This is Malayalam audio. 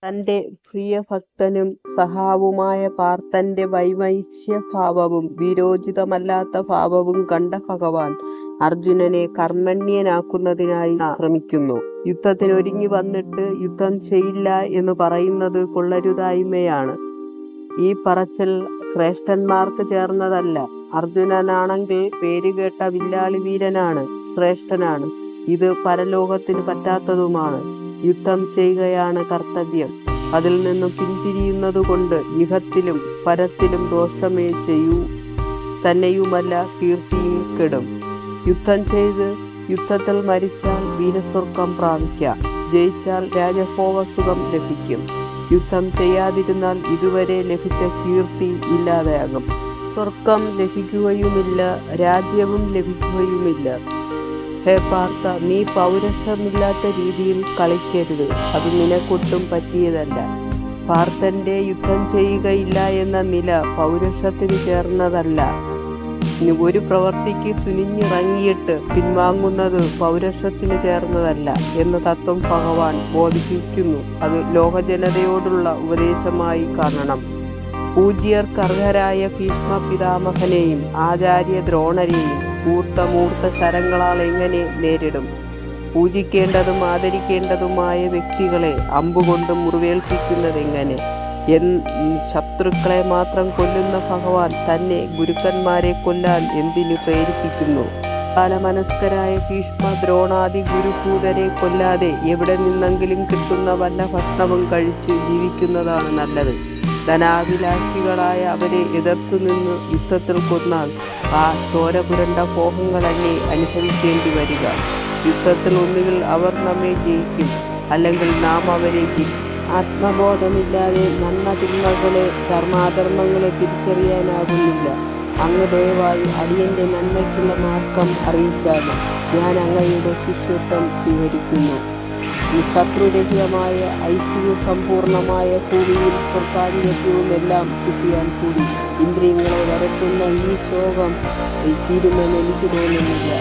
തന്റെ പ്രിയഭക്തനും സഖാവുമായ പാർത്ഥന്റെ വൈമനസ്യഭാവവും വീരോചിതമല്ലാത്ത ഭാവവും കണ്ട ഭഗവാൻ അർജുനനെ കർമ്മണ്യനാക്കുന്നതിനായി ശ്രമിക്കുന്നു. യുദ്ധത്തിനൊരുങ്ങി വന്നിട്ട് യുദ്ധം ചെയ്യില്ല എന്ന് പറയുന്നത് കൊള്ളരുതായ്മയാണ്. ഈ പറച്ചിൽ ശ്രേഷ്ഠന്മാർക്ക് ചേർന്നതല്ല. അർജുനനാണെങ്കിൽ പേരുകേട്ട വില്ലാളി വീരനാണ്, ശ്രേഷ്ഠനാണ്. ഇത് പരലോകത്തിന് പറ്റാത്തതുമാണ്. യുദ്ധം ചെയ്യുകയാണ് കർത്തവ്യം. അതിൽ നിന്നും പിന്തിരിയുന്നതുകൊണ്ട് ഇഹത്തിലും പരത്തിലും ദോഷമേ ചെയ്യൂ. തന്നെയുമല്ല കീർത്തിയും കെടും. യുദ്ധം ചെയ്ത് യുദ്ധത്തിൽ മരിച്ചാൽ വീരസ്വർഗം പ്രാപിക്കാം. ജയിച്ചാൽ രാജഭോഗസുഖം ലഭിക്കും. യുദ്ധം ചെയ്യാതിരുന്നാൽ ഇതുവരെ ലഭിച്ച കീർത്തി ഇല്ലാതെയാകും. സ്വർഗം ലഭിക്കുകയുമില്ല, രാജ്യവും ലഭിക്കുകയുമില്ല. ഹേ പാർത്ഥ, നീ പൗരുഷമില്ലാത്ത രീതിയിൽ കളിക്കരുത്. അത് നിനക്കൊട്ടും പറ്റിയതല്ല. പാർത്ഥന്റെ യുദ്ധം ചെയ്യുകയില്ല എന്ന നില പൗരുഷത്തിന് ചേർന്നതല്ല. ഒരു പ്രവൃത്തിക്ക് തുനിഞ്ഞിറങ്ങിയിട്ട് പിൻവാങ്ങുന്നത് പൗരുഷത്തിന് ചേർന്നതല്ല എന്ന തത്വം ഭഗവാൻ ബോധിപ്പിക്കുന്നു. അത് ലോകജനതയോടുള്ള ഉപദേശമായി കാണണം. പൂജ്യർക്കർഹരായ ഭീഷ്മ പിതാമഹനെയും ആചാര്യ ദ്രോണരെയും മൂർത്ത ശരങ്ങളാൽ എങ്ങനെ നേരിടും? പൂജിക്കേണ്ടതും ആദരിക്കേണ്ടതുമായ വ്യക്തികളെ അമ്പുകൊണ്ട് മുറിവേൽപ്പിക്കുന്നതെങ്ങനെ? ശത്രുക്കളെ മാത്രം കൊല്ലുന്ന ഭഗവാൻ തന്നെ ഗുരുക്കന്മാരെ കൊല്ലാൻ എന്തിനു പ്രേരിപ്പിക്കുന്നു? കാലമനസ്കരായ ഭീഷ്മ ദ്രോണാദി ഗുരുഭൂതരെ കൊല്ലാതെ എവിടെ നിന്നെങ്കിലും കിട്ടുന്ന വല്ല ഭക്ഷണവും കഴിച്ച് ജീവിക്കുന്നതാണ് നല്ലത്. ധനാഭിലാഷികളായ അവരെ എതിർത്തു നിന്ന് യുദ്ധത്തിൽ കൊന്നാൽ ആ ചോര പുരണ്ട ഭോഗങ്ങളല്ലേ അനുഭവിക്കേണ്ടി വരിക. യുദ്ധത്തിൽ ഒന്നുകിൽ അവർ നമ്മെ ജയിക്കും, അല്ലെങ്കിൽ നാം അവരെ ജയിക്കും. ആത്മബോധമില്ലാതെ നന്മ തിന്മകളെ ധർമാധർമ്മങ്ങളെ തിരിച്ചറിയാനാകുന്നില്ല. അങ്ങ് ദയവായി അടിയന്റെ നന്മയ്ക്കുള്ള മാർഗം അറിയിച്ചാലും ഞാൻ അങ്ങയുടെ ശിഷ്യത്വം സ്വീകരിക്കുന്നു. ശത്രുരഹിതമായ ഐശ്വര്യസമ്പൂർണമായ ഭൂമിയിൽ സ്വർഗാധിപത്യവും എല്ലാം കിട്ടിയാൽ കൂടി ഇന്ദ്രിയങ്ങളെ വരട്ടുന്ന ഈ ശോകം തീരുമെന്ന് എനിക്ക് തോന്നുന്നില്ല.